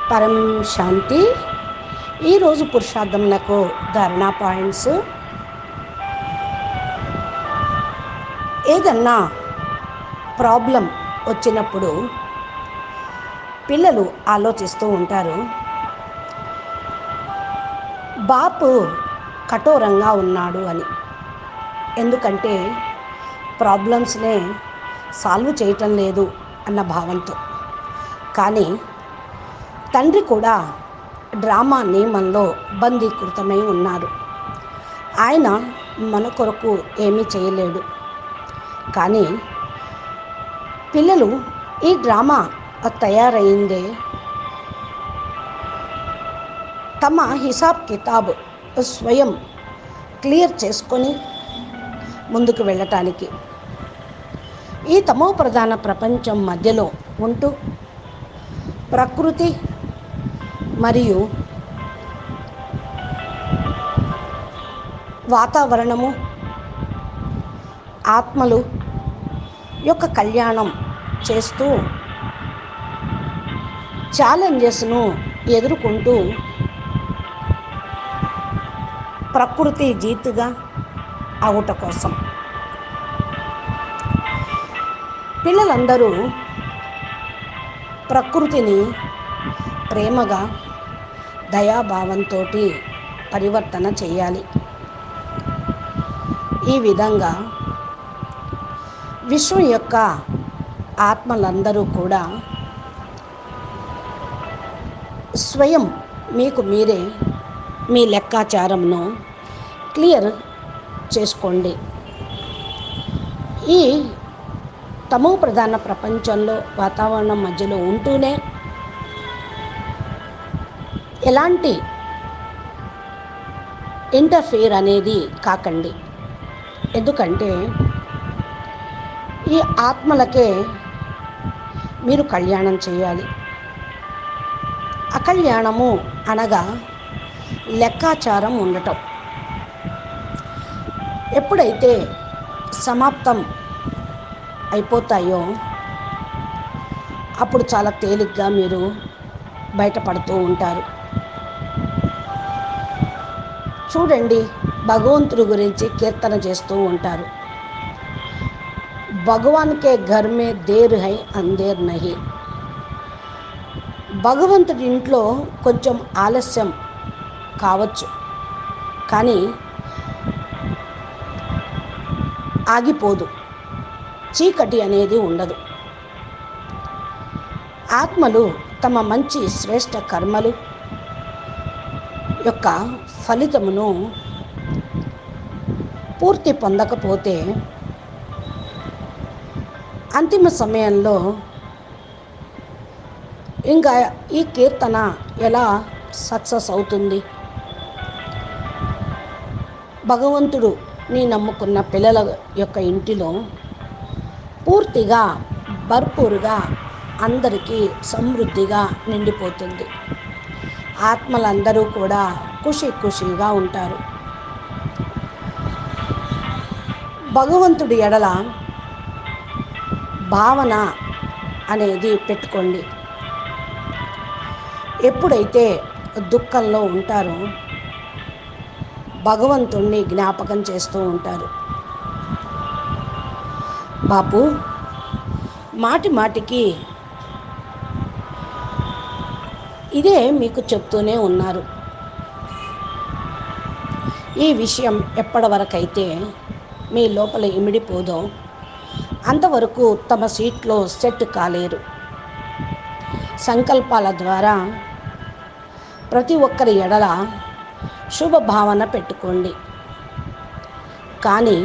పరం శాంతి. ఈరోజు పురుషార్థములకు ధారణా పాయింట్స్. ఏదన్నా ప్రాబ్లం వచ్చినప్పుడు పిల్లలు ఆలోచిస్తూ ఉంటారు, బాపు కఠోరంగా ఉన్నాడు అని. ఎందుకంటే ప్రాబ్లమ్స్నే సాల్వ్ చేయటం లేదు అన్న భావంతో. కానీ తండ్రి కూడా డ్రామా నియమంలో బందీకృతమై ఉన్నారు. ఆయన మన కొరకు ఏమీ చేయలేడు. కానీ పిల్లలు ఈ డ్రామా తయారైందే తమ హిసాబ్ కితాబ్ స్వయం క్లియర్ చేసుకొని ముందుకు వెళ్ళటానికి. ఈ తమో ప్రధాన ప్రపంచం మధ్యలో ఉంటూ ప్రకృతి మరియు వాతావరణము, ఆత్మలు యొక్క కళ్యాణం చేస్తూ ఛాలెంజెస్ను ఎదుర్కొంటూ ప్రకృతి జీతుగా అవుట కోసం పిల్లలందరూ ప్రకృతిని ప్రేమగా, దయాభావంతో పరివర్తన చేయాలి. ఈ విధంగా విశ్వం యొక్క ఆత్మలందరూ కూడా స్వయం మీకు మీరే మీ లెక్కాచారంను క్లియర్ చేసుకోండి. ఈ తమో ప్రధాన ప్రపంచంలో వాతావరణం మధ్యలో ఉంటూనే ఎలాంటి ఇంటర్ఫియర్ అనేది కాకండి. ఎందుకంటే ఈ ఆత్మలకే మీరు కళ్యాణం చేయాలి. అకళ్యాణము అనగా లెక్కాచారం ఉండటం. ఎప్పుడైతే సమాప్తం అయిపోతాయో అప్పుడు చాలా తేలిగ్గా మీరు బయటపడుతూ ఉంటారు. చూడండి, భగవంతుడి గురించి కీర్తన చేస్తూ ఉంటారు. భగవాన్ కే ఘర్ మే దేర్ హై అందేర్ నహి. భగవంతుడి ఇంట్లో కొంచెం ఆలస్యం కావచ్చు, కానీ ఆగిపోదు. చీకటి అనేది ఉండదు. ఆత్మలు తమ మంచి శ్రేష్ఠ కర్మలు యొక్క ఫలితమును పూర్తి పొందకపోతే అంతిమ సమయంలో ఇంకా ఈ కీర్తన ఎలా సక్సెస్ అవుతుంది? భగవంతుడు నీ నమ్ముకున్న పిల్లల యొక్క ఇంటిలో పూర్తిగా భర్పూరుగా అందరికీ సమృద్ధిగా నిండిపోతుంది. ఆత్మలందరూ కూడా ఖుషీగా ఉంటారు. భగవంతుడి ఎడల భావన అనేది పెట్టుకోండి. ఎప్పుడైతే దుఃఖంలో ఉంటారో భగవంతుణ్ణి జ్ఞాపకం చేస్తూ ఉంటారు. బాపు మాటికి ఇదే మీకు చెప్తూనే ఉన్నారు. ఈ విషయం ఎప్పటి వరకైతే మీ లోపల ఇమిడిపోదో అంతవరకు తమ సీట్లో సెట్ కాలేరు. సంకల్పాల ద్వారా ప్రతి ఒక్కరి ఎడల శుభభావన పెట్టుకోండి. కానీ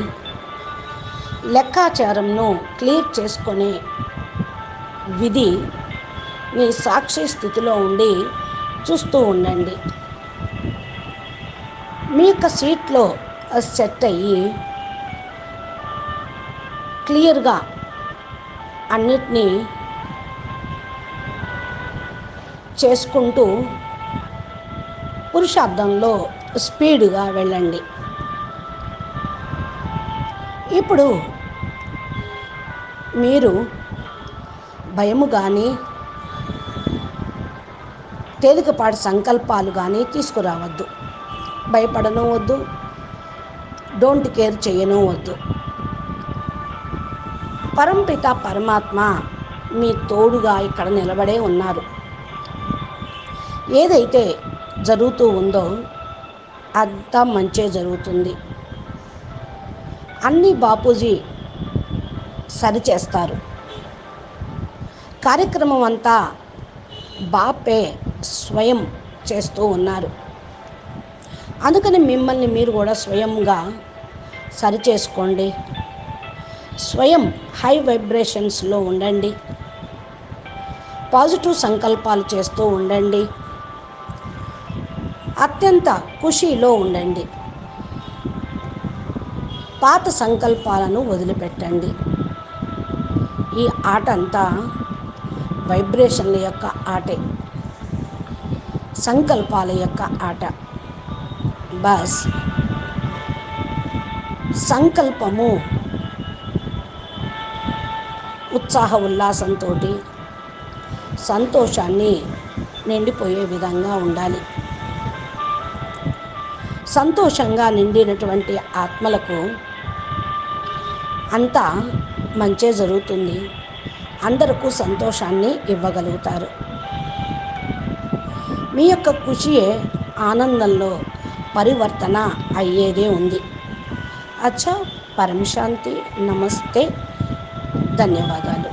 లెక్కాచారంను క్లియర్ చేసుకునే విధి మీ సాక్షి స్థితిలో ఉండి చూస్తూ ఉండండి. మీ యొక్క సీట్లో సెట్ అయ్యి క్లియర్గా అన్నిటినీ చేసుకుంటూ పురుషార్థంలో స్పీడ్గా వెళ్ళండి. ఇప్పుడు మీరు భయము కానీ తేలికపాటి సంకల్పాలు కానీ తీసుకురావద్దు. భయపడను వద్దు, డోంట్ కేర్ చేయను వద్దు. పరంపిత పరమాత్మ మీ తోడుగా ఇక్కడ నిలబడే ఉన్నారు. ఏదైతే జరుగుతూ ఉందో అంతా మంచే జరుగుతుంది. అన్నీ బాపూజీ సరిచేస్తారు. కార్యక్రమం అంతా బాపే స్వయం చేస్తూ ఉన్నారు. అందుకని మిమ్మల్ని మీరు కూడా స్వయంగా సరిచేసుకోండి. స్వయం హై వైబ్రేషన్స్లో ఉండండి. పాజిటివ్ సంకల్పాలు చేస్తూ ఉండండి. అత్యంత ఖుషీలో ఉండండి. పాత సంకల్పాలను వదిలిపెట్టండి. ఈ ఆట అంతా వైబ్రేషన్ల యొక్క ఆటే, సంకల్పాల యొక్క ఆట. బస్ సంకల్పము ఉత్సాహ ఉల్లాసంతో సంతోషాన్ని నిండిపోయే విధంగా ఉండాలి. సంతోషంగా నిండినటువంటి ఆత్మలకు అంతా మంచే జరుగుతుంది. అందరికీ సంతోషాన్ని ఇవ్వగలుగుతారు. మీ యొక్క ఖుషియే ఆనందంలో పరివర్తన అయ్యేదే ఉంది. అచ్చా, పరమశాంతి. నమస్తే, ధన్యవాదాలు.